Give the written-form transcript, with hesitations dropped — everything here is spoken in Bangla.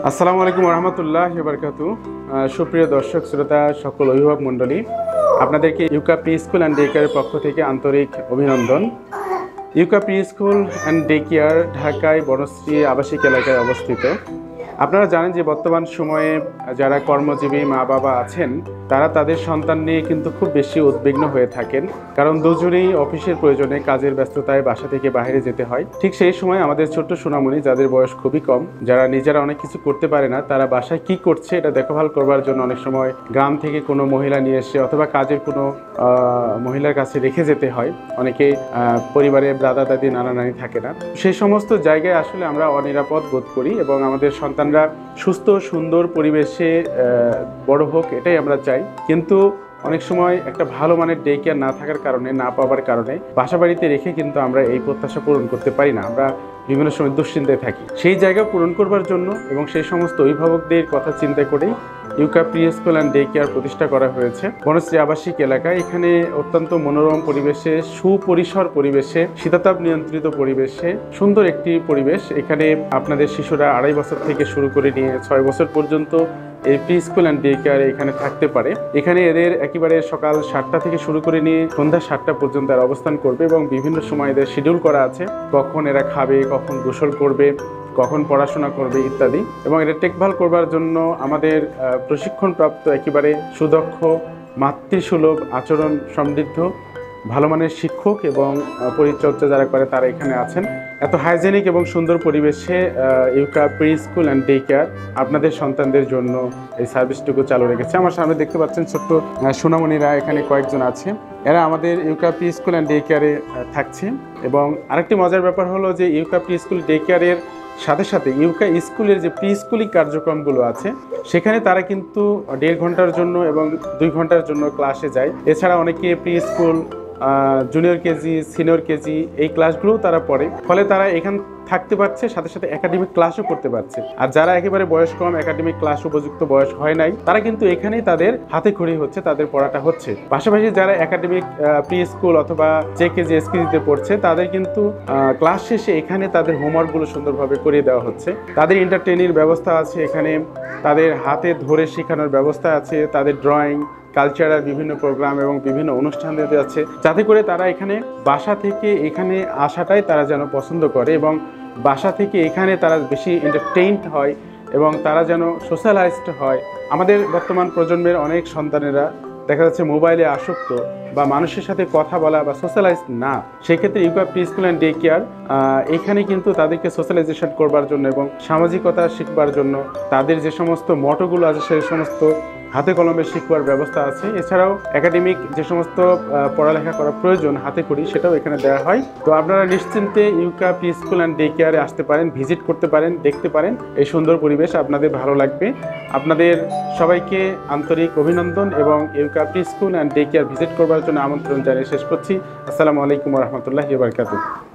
আসসালামু আলাইকুম রহমতুল্লাহ বারকাতু। সুপ্রিয় দর্শক শ্রোতা সকল অভিভাবক মণ্ডলী, আপনাদেরকে ইউকা প্রি স্কুল অ্যান্ড ডে কেয়ারের পক্ষ থেকে আন্তরিক অভিনন্দন। ইউকা pre school and day care ঢাকায় বনশ্রী আবাসিক এলাকায় অবস্থিত। আপনারা জানেন যে বর্তমান সময়ে যারা কর্মজীবী মা বাবা আছেন তারা তাদের সন্তান নিয়ে কিন্তু খুব বেশি উদ্বিগ্ন হয়ে থাকেন, কারণ দুজনেই অফিসের প্রয়োজনে কাজের ব্যস্ততায় বাসা থেকে বাইরে যেতে হয়। ঠিক সেই সময় আমাদের ছোট্ট সোনামণি, যাদের বয়স খুবই কম, যারা নিজেরা অনেক কিছু করতে পারে না, তারা বাসায় কি করছে এটা দেখভাল করবার জন্য অনেক সময় গ্রাম থেকে কোনো মহিলা নিয়ে এসে অথবা কাজের কোনো মহিলার কাছে রেখে যেতে হয়। অনেকে পরিবারে দাদা দাদি নানা নানি থাকে না, সেই সমস্ত জায়গায় আসলে আমরা অনিরাপদ বোধ করি এবং আমাদের সন্তানরা সুস্থ সুন্দর পরিবেশে বড় হোক এটাই আমরা চাই। কিন্তু অনেক সময় একটা ভালো মানের ডে কেয়ার না থাকার কারণে, না পাওয়ার কারণে বাসা বাড়িতে রেখে কিন্তু আমরা এই প্রত্যাশা পূরণ করতে পারি না। আমরা বিভিন্ন সময় দুশ্চিন্তায় থাকি। সেই জায়গা পূরণ করবার জন্য এবং সেই সমস্ত অভিভাবকদের কথা চিন্তা করেই ইউকা pre school and day care প্রতিষ্ঠা করা হয়েছে বনশ্রী আবাসিক এলাকায়। এখানে অত্যন্ত মনোরম পরিবেশে, সুপরিসর পরিবেশে, শীতাতাপ নিয়ন্ত্রিত পরিবেশে সুন্দর একটি পরিবেশ। এখানে আপনাদের শিশুরা 2.5 বছর থেকে শুরু করে নিয়ে 6 বছর পর্যন্ত এই প্রি স্কুল অ্যান্ড ডে কেয়ারে এখানে থাকতে পারে। এখানে এদের একেবারে সকাল 7টা থেকে শুরু করে নিয়ে সন্ধ্যা 7টা পর্যন্ত এরা অবস্থান করবে এবং বিভিন্ন সময় এদের শিডিউল করা আছে, কখন এরা খাবে, কখন গোসল করবে, কখন পড়াশোনা করবে ইত্যাদি। এবং এটা দেখভাল করবার জন্য আমাদের প্রশিক্ষণপ্রাপ্ত একেবারে সুদক্ষ, মাতৃসুলভ, আচরণ সমৃদ্ধ, ভালো মানের শিক্ষক এবং পরিচর্যা যারা করে তারা এখানে আছেন। এত হাইজেনিক এবং সুন্দর পরিবেশে ইউকা pre school and day care আপনাদের সন্তানদের জন্য এই সার্ভিসটুকু চালু রেখেছে। আমার সামনে দেখতে পাচ্ছেন ছোট্ট সোনামণিরা এখানে কয়েকজন আছে, এরা আমাদের ইউকা প্রি স্কুল অ্যান্ড ডে কেয়ারে থাকছে। এবং আরেকটি মজার ব্যাপার হলো যে ইউকা প্রি স্কুল ডে কেয়ারের সাথে সাথে ইউকা স্কুলের যে প্রি স্কুলিং কার্যক্রমগুলো আছে সেখানে তারা কিন্তু 1.5 ঘন্টার জন্য এবং 2 ঘন্টার জন্য ক্লাসে যায়। এছাড়া অনেকে pre school, junior KG, senior KG এই ক্লাসগুলোও তারা পড়ে, ফলে তারা এখান থাকতে পারছে, সাথে সাথে একাডেমিক ক্লাসও করতে পারছে। আর যারা একেবারে বয়স কম, একাডেমিক ক্লাস উপযুক্ত বয়স হয় নাই, তারা কিন্তু এখানেই তাদের হাতে খড়ি হচ্ছে, তাদের পড়াটা হচ্ছে। পাশাপাশি যারা একাডেমিক প্রি স্কুল অথবা জে কেজি, এস কেজিতে পড়ছে, তাদের কিন্তু ক্লাস শেষে এখানে তাদের হোমওয়ার্কগুলো সুন্দরভাবে করিয়ে দেওয়া হচ্ছে। তাদের এন্টারটেইনের ব্যবস্থা আছে এখানে, তাদের হাতে ধরে শেখানোর ব্যবস্থা আছে, তাদের ড্রয়িং, কালচারাল বিভিন্ন প্রোগ্রাম এবং বিভিন্ন অনুষ্ঠান দিতে যাচ্ছে, যাতে করে তারা এখানে বাসা থেকে এখানে আসাটাই তারা যেন পছন্দ করে এবং বাসা থেকে এখানে তারা বেশি এন্টারটেইনড হয় এবং তারা যেন সোশ্যালাইজড হয়। আমাদের বর্তমান প্রজন্মের অনেক সন্তানেরা দেখা যাচ্ছে মোবাইলে আসক্ত বা মানুষের সাথে কথা বলা বা সোশ্যালাইজ না। সেক্ষেত্রে ইউকা pre school and day care এখানে কিন্তু তাদেরকে সোশ্যালাইজেশন করবার জন্য এবং সামাজিকতা শিখবার জন্য তাদের যে সমস্ত মটোগুলো আছে সেই সমস্ত হাতে কলমে শিখবার ব্যবস্থা আছে। এছাড়াও একাডেমিক যে সমস্ত পড়ালেখা করা প্রয়োজন হাতে করি সেটাও এখানে দেওয়া হয়। তো আপনারা নিশ্চিন্তে ইউকা প্রি স্কুল অ্যান্ড ডে কেয়ারে আসতে পারেন, ভিজিট করতে পারেন, দেখতে পারেন। এই সুন্দর পরিবেশ আপনাদের ভালো লাগবে। আপনাদের সবাইকে আন্তরিক অভিনন্দন এবং ইউকা pre school and day care visit করবার জন্য আমন্ত্রণ জানিয়ে শেষ করছি। আসসালামু আলাইকুম রহমতুল্লাহি ওয়া বারাকাতুহু।